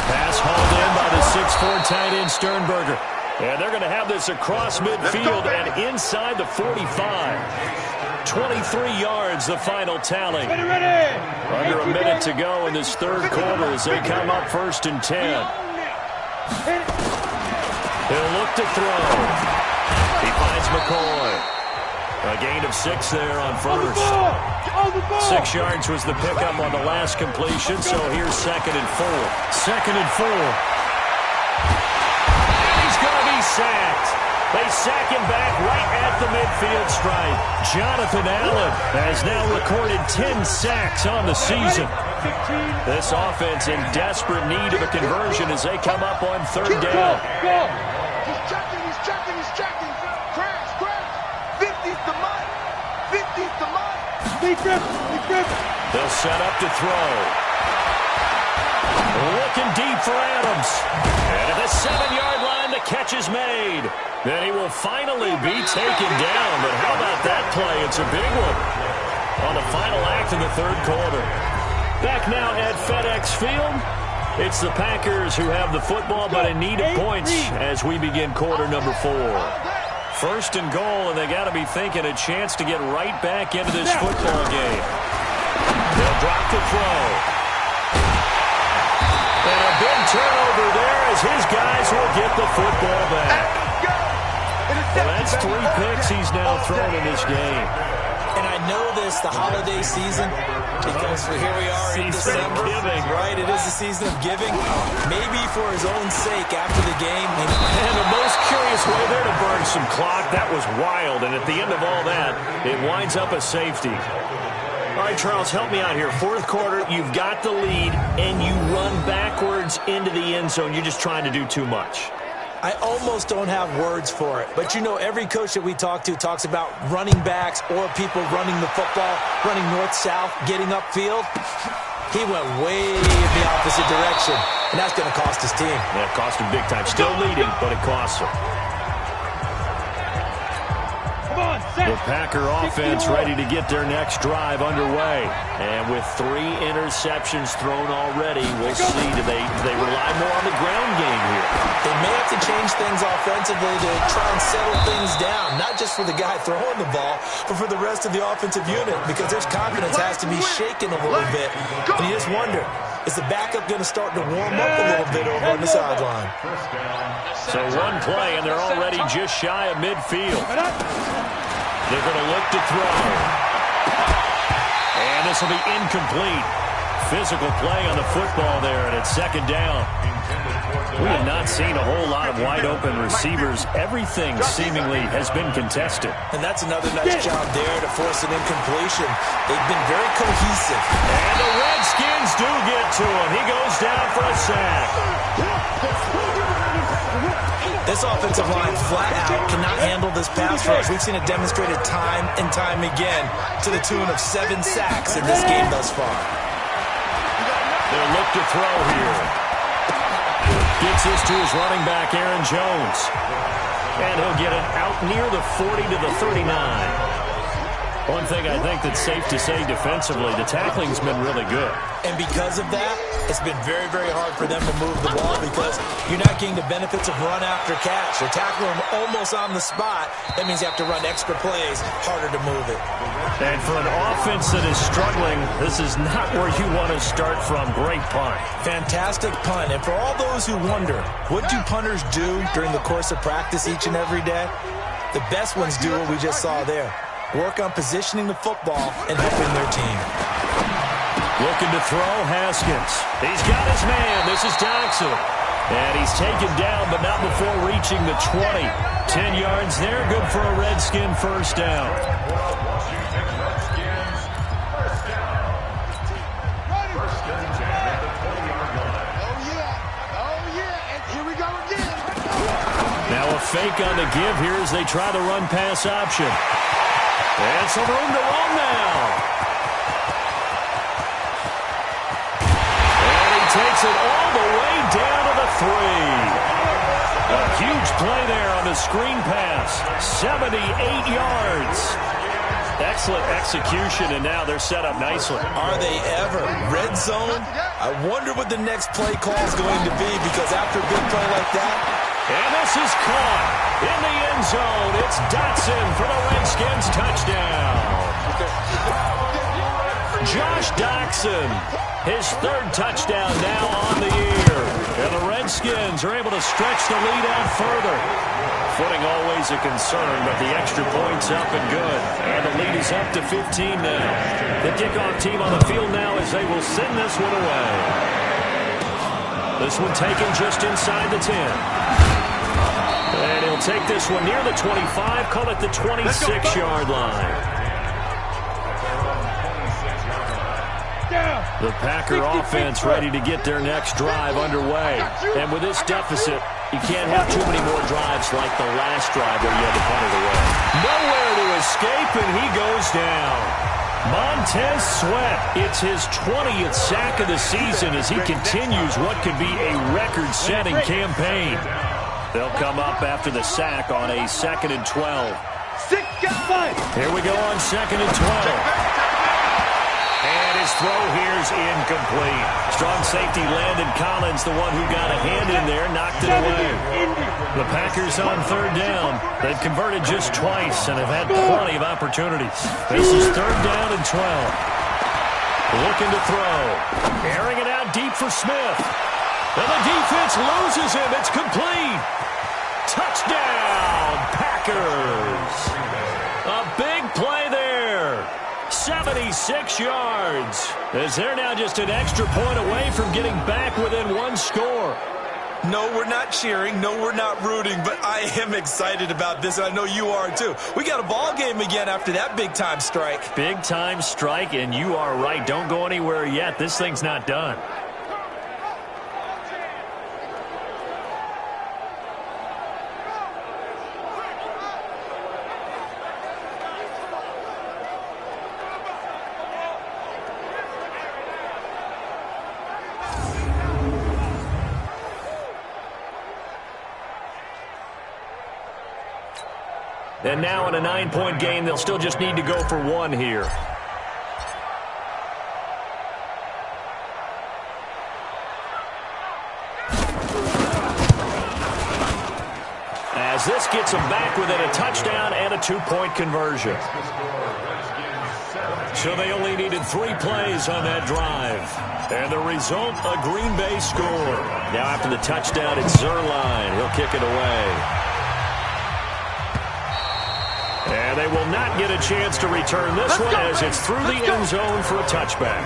Pass hauled in by the 6'4" tight end Sternberger. And they're going to have this across midfield and inside the 45. 23 yards, the final tally. Under a minute to go in this third quarter as they come up 1st and 10. He'll look to throw. He finds McCoy. A gain of 6 there on first. 6 yards was the pickup on the last completion, so here's 2nd and 4. 2nd and 4. And he's going to be sacked. They sack him back right at the midfield stripe. Jonathan Allen has now recorded 10 sacks on the season. This offense in desperate need of a conversion as they come up on 3rd down. He's checking. Crash. 50's the money. 50's the money. They'll set up to throw. Looking deep for Adams. And at the 7-yard line, the catch is made. Then he will finally be taken down. But how about that play? It's a big one on the final act of the third quarter. Back now at FedEx Field. It's the Packers who have the football, but in need of points as we begin quarter number 4. 1st and goal, and they got to be thinking a chance to get right back into this football game. They'll drop the throw. And a big turnover there as his guys will get the football back. Well, that's 3 picks he's now thrown in this game. And I know this, the holiday season, because here we are in December, right? It is the season of giving. Maybe for his own sake after the game. And the most curious way there to burn some clock. That was wild. And at the end of all that, it winds up a safety. All right, Charles, help me out here. 4th quarter, you've got the lead, and you run backwards into the end zone. You're just trying to do too much. I almost don't have words for it. But, you know, every coach that we talk to talks about running backs or people running the football, running north-south, getting upfield. He went way in the opposite direction, and that's going to cost his team. Yeah, it cost him big time. Still leading, but it costs him. The Packer offense ready to get their next drive underway. And with 3 interceptions thrown already, we'll see. Do they rely more on the ground game here? They may have to change things offensively to try and settle things down, not just for the guy throwing the ball, but for the rest of the offensive unit, because their confidence has to be shaken a little bit. And you just wonder, is the backup going to start to warm up a little bit over on the sideline? So 1 play, and they're already just shy of midfield. They're going to look to throw. And this will be incomplete. Physical play on the football there, and it's 2nd down. We have not seen a whole lot of wide-open receivers. Everything seemingly has been contested. And that's another nice job there to force an incompletion. They've been very cohesive. And the Redskins do get to him. He goes down for a sack. This offensive line flat out cannot handle this pass rush. We've seen it demonstrated time and time again to the tune of 7 sacks in this game thus far. They'll look to throw here. Gets this to his running back, Aaron Jones. And he'll get it out near the 40 to the 39. One thing I think that's safe to say defensively, the tackling's been really good. And because of that, it's been very, very hard for them to move the ball because you're not getting the benefits of run after catch. They're tackling them almost on the spot. That means you have to run extra plays, harder to move it. And for an offense that is struggling, this is not where you want to start from. Great punt. Fantastic punt. And for all those who wonder, what do punters do during the course of practice each and every day? The best ones do what we just saw there. Work on positioning the football and helping their team. Looking to throw, Haskins. He's got his man. This is Jackson. And he's taken down, but not before reaching the 20. 10 yards there. Good for a Redskin 1st down. Now a fake on the give here as they try the run-pass option. And some room to run now. And he takes it all the way down to the 3. A huge play there on the screen pass. 78 yards. Excellent execution, and now they're set up nicely. Are they ever? Red zone? I wonder what the next play call is going to be, because after a big play like that. And this is caught in the end zone. It's Dotson for the Redskins touchdown. Josh Dotson, his third touchdown now on the year. And the Redskins are able to stretch the lead out further. Footing always a concern, but the extra point's up and good. And the lead is up to 15 now. The kickoff team on the field now as they will send this one away. This one taken just inside the 10. And he'll take this one near the 25, call it the 26-yard line. The Packer offense ready to get their next drive underway. And with this deficit, you can't have too many more drives like the last drive where you had to punt it away. Nowhere to escape, and he goes down. Montez Sweat, it's his 20th sack of the season as he continues what could be a record-setting campaign. They'll come up after the sack on a 2nd and 12. Here we go on 2nd and 12. And his throw here's incomplete. Strong safety Landon Collins, the one who got a hand in there, knocked it away. The Packers on 3rd down. They've converted just twice and have had plenty of opportunities. This is 3rd down and 12. Looking to throw. Airing it out deep for Smith. And the defense loses him. It's complete. Touchdown, Packers. A big play there. 76 yards. As they're now just an extra point away from getting back within one score. No, we're not cheering. No, we're not rooting. But I am excited about this, and I know you are too. We got a ball game again after that big-time strike. Big-time strike, and you are right. Don't go anywhere yet. This thing's not done. And now in a 9-point game, they'll still just need to go for one here. As this gets them back within a touchdown and a 2-point conversion. So they only needed 3 plays on that drive. And the result, a Green Bay score. Now after the touchdown, it's Zerline. He'll kick it away. And they will not get a chance to return this one as it's through the end zone for a touchback.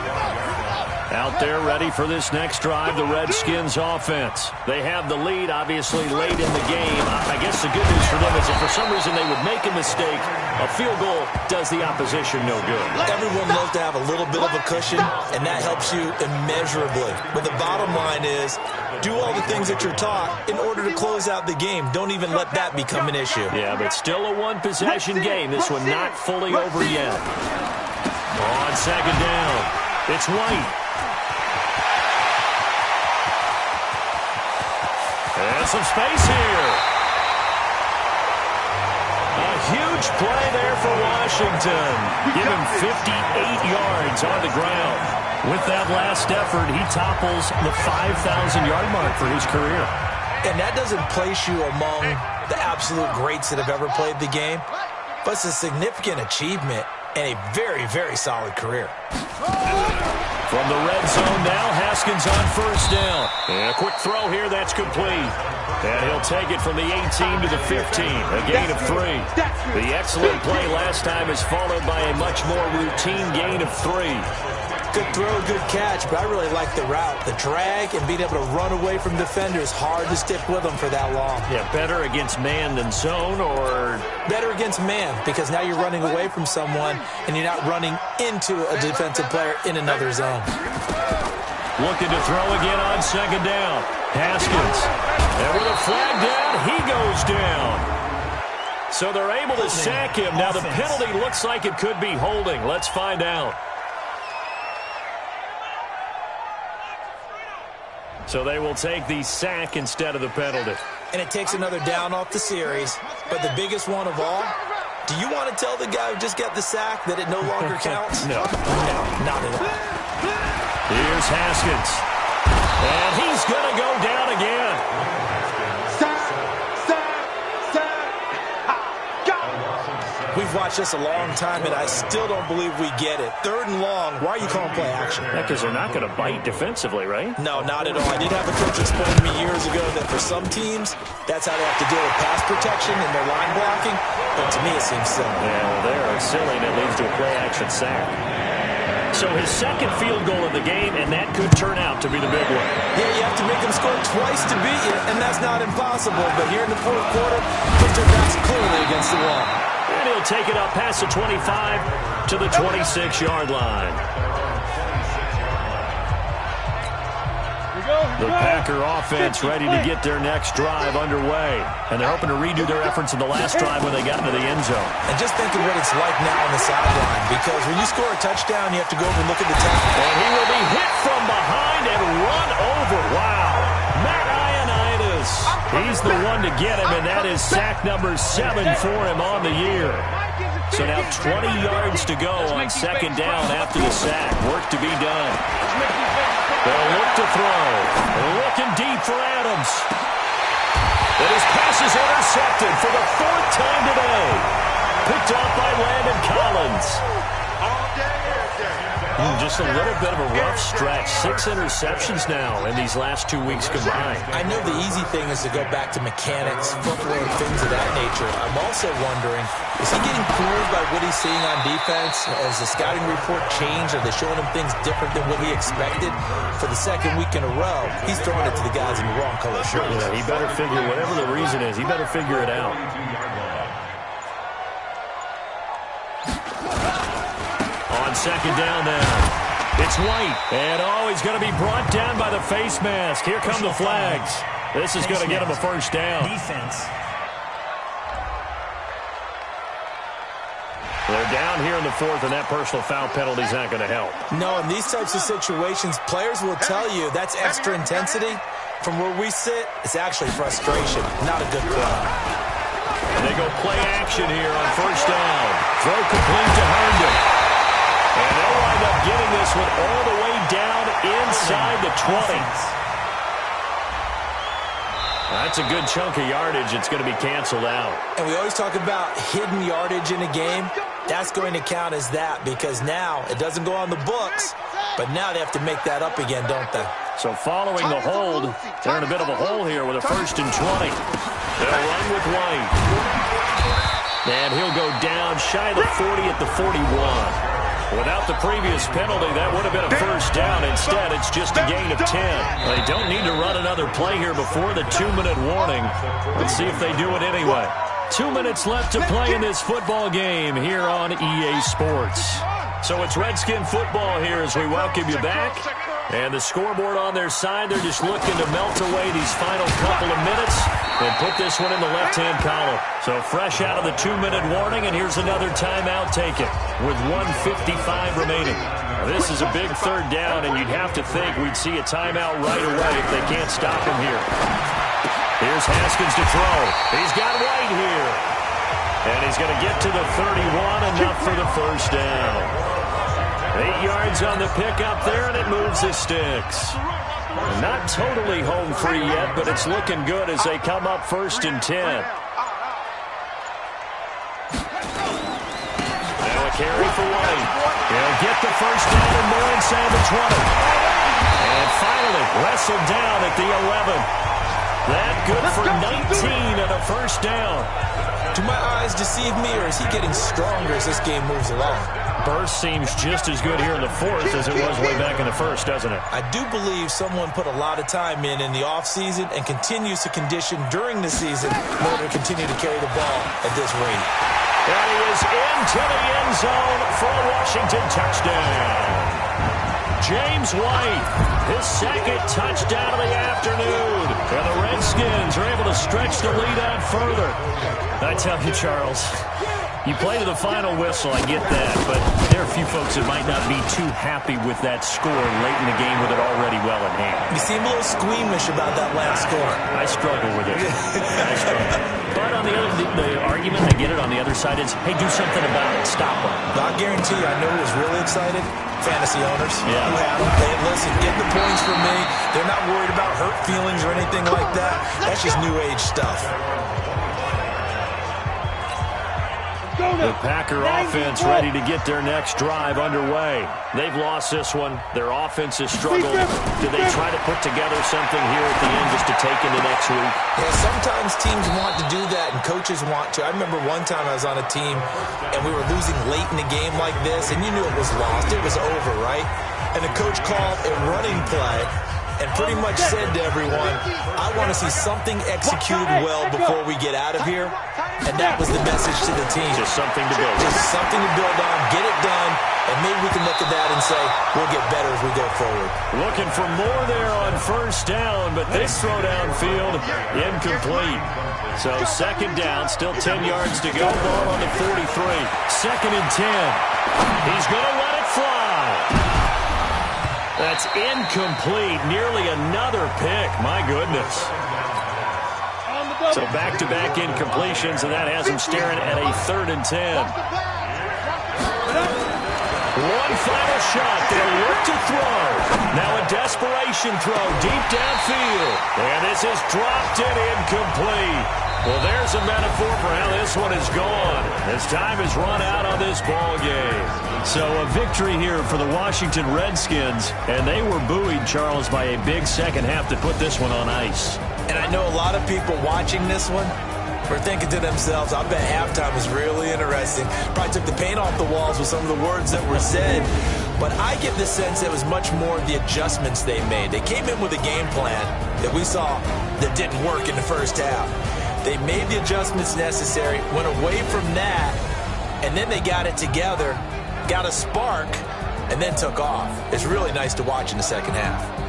Out there ready for this next drive, the Redskins offense. They have the lead, obviously, late in the game. I guess the good news for them is if for some reason they would make a mistake, a field goal does the opposition no good. Everyone loves to have a little bit of a cushion, and that helps you immeasurably. But the bottom line is, do all the things that you're taught in order to close out the game. Don't even let that become an issue. Yeah, but still a one-possession game. This one not fully over yet. On 2nd down, it's White. And some space here. A huge play there for Washington. Give him 58 yards on the ground. With that last effort, he topples the 5,000-yard mark for his career. And that doesn't place you among the absolute greats that have ever played the game, but it's a significant achievement and a very, very solid career. From the red zone now, Haskins on 1st down. And a quick throw here, that's complete. And he'll take it from the 18 to the 15, a gain of 3. The excellent play last time is followed by a much more routine gain of 3. Good throw, good catch, but I really like the route. The drag and being able to run away from defenders, hard to stick with them for that long. Yeah, better against man than zone, or? Better against man, because now you're running away from someone and you're not running into a defensive player in another zone. Looking to throw again on 2nd down. Haskins. And with a flag down, he goes down. So they're able to sack him. Now the penalty looks like it could be holding. Let's find out. So they will take the sack instead of the penalty. And it takes another down off the series. But the biggest one of all, Do you want to tell the guy who just got the sack that it no longer counts? No, not at all. Here's Haskins. And he's going to go down again. We've watched this a long time, and I still don't believe we get it. 3rd and long. Why are you calling play action? Because they're not going to bite defensively, right? No, not at all. I did have a coach explain to me years ago that for some teams, that's how they have to deal with pass protection and their line blocking. But to me, it seems silly. Yeah, well, there, it's silly, and it leads to a play action sack. So his second field goal of the game, and that could turn out to be the big one. Yeah, you have to make them score twice to beat you, and that's not impossible. But here in the 4th quarter, puts their backs clearly against the wall. And he'll take it up past the 25 to the 26-yard line. The Packer offense ready to get their next drive underway. And they're hoping to redo their efforts in the last drive when they got into the end zone. And just think of what it's like now on the sideline. Because when you score a touchdown, you have to go over and look at the tackle. And he will be hit from behind and run over. Wow. Matt Ioannidis. He's the one to get him, and that is sack number 7 for him on the year. So now 20 yards to go on 2nd down after the sack. Work to be done. They'll look to throw. Looking deep for Adams. And his pass is intercepted for the 4th time today. Picked up by Landon Collins. Just a little bit of a rough stretch. 6 interceptions now in these last 2 weeks combined. I know the easy thing is to go back to mechanics, footwork, things of that nature. I'm also wondering, is he getting fooled by what he's seeing on defense? Has the scouting report changed? Are they showing him things different than what he expected? For the 2nd week in a row, he's throwing it to the guys in the wrong color shirts. Yeah, he better figure, whatever the reason is, he better figure it out. On 2nd down now, it's White. And, he's going to be brought down by the face mask. Here come the flags. This is going to get him a 1st down. Defense. They're down here in the 4th, and that personal foul penalty is not going to help. No, in these types of situations, players will tell you that's extra intensity. From where we sit, it's actually frustration, not a good play. And they go play action here on 1st down. Throw complete to Herndon. And they'll wind up getting this one all the way down inside the 20. That's a good chunk of yardage. It's going to be canceled out. And we always talk about hidden yardage in a game. That's going to count as that because now it doesn't go on the books, but now they have to make that up again, don't they? So following the hold, they're in a bit of a hole here with a 1st and 20. They'll run with White. And he'll go down shy of the 40 at the 41. Without the previous penalty, that would have been a 1st down. Instead, it's just a gain of 10. They don't need to run another play here before the 2-minute warning. Let's see if they do it anyway. 2 minutes left to play in this football game here on EA Sports. So it's Redskin football here as we welcome you back. And the scoreboard on their side, they're just looking to melt away these final couple of minutes and put this one in the left-hand column. So fresh out of the 2-minute warning, and here's another timeout taken with 1:55 remaining. Now, this is a big 3rd down, and you'd have to think we'd see a timeout right away if they can't stop him here. Here's Haskins to throw. He's got White here. And he's going to get to the 31, enough for the 1st down. 8 yards on the pickup there, and it moves the sticks. Not totally home free yet, but it's looking good as they come up 1st and 10. Now a carry for White. He'll get the 1st down and more inside the 20. And finally wrestled down at the 11. That good for 19 and a 1st down. Do my eyes deceive me, or is he getting stronger as this game moves along? Burst seems just as good here in the 4th as it was way back in the 1st, doesn't it? I do believe someone put a lot of time in the offseason and continues to condition during the season in order to continue to carry the ball at this rate. And he is into the end zone for a Washington touchdown. James White, his 2nd touchdown of the afternoon. And the Redskins are able to stretch the lead out further. I tell you, Charles, you play to the final whistle, I get that, but there are a few folks that might not be too happy with that score late in the game with it already well in in hand. You seem a little squeamish about that last score. I struggle with it. I struggle. But on the argument, I get it, on the other side is, hey, do something about it. Stop them. I guarantee you, I know who was really excited. Fantasy owners who Yeah. have them. Hey, listen, get the points for me. They're not worried about hurt feelings or anything like that. That's just new age stuff. The Packer offense ready to get their next drive underway. They've lost this one. Their offense has struggled. Do they try to put together something here at the end just to take into next week? Yeah, sometimes teams want to do that and coaches want to. I remember one time I was on a team and we were losing late in a game like this and you knew it was lost. It was over, right? And the coach called a running play and pretty much said to everyone, I want to see something executed well before we get out of here. And that was the message to the team. Just something to build on. Just something to build on, get it done, and maybe we can look at that and say, we'll get better as we go forward. Looking for more there on first down, but this throw downfield, incomplete. So second down, still 10 yards to go. Ball on the 43. Second and 10. He's going to let it fly. That's incomplete. Nearly another pick. My goodness. So back-to-back incompletions, and that has him staring at a 3rd and 10. One final shot. They'll work to throw. Now a desperation throw deep downfield. And this is dropped and incomplete. Well, there's a metaphor for how this one is gone, as time has run out on this ball game. So a victory here for the Washington Redskins, and they were buoyed, Charles, by a big second half to put this one on ice. And I know a lot of people watching this one were thinking to themselves, I bet halftime was really interesting. Probably took the paint off the walls with some of the words that were said. But I get the sense it was much more of the adjustments they made. They came in with a game plan that we saw that didn't work in the first half. They made the adjustments necessary, went away from that, and then they got it together, got a spark, and then took off. It's really nice to watch in the second half.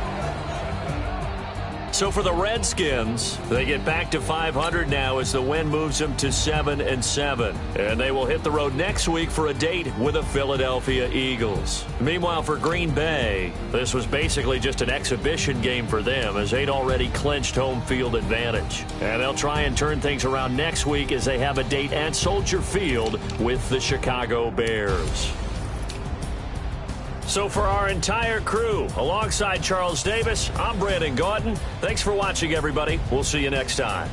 So for the Redskins, they get back to 500 now as the win moves them to 7-7. And they will hit the road next week for a date with the Philadelphia Eagles. Meanwhile, for Green Bay, this was basically just an exhibition game for them as they'd already clinched home field advantage. And they'll try and turn things around next week as they have a date at Soldier Field with the Chicago Bears. So for our entire crew, alongside Charles Davis, I'm Brandon Gaudin. Thanks for watching, everybody. We'll see you next time.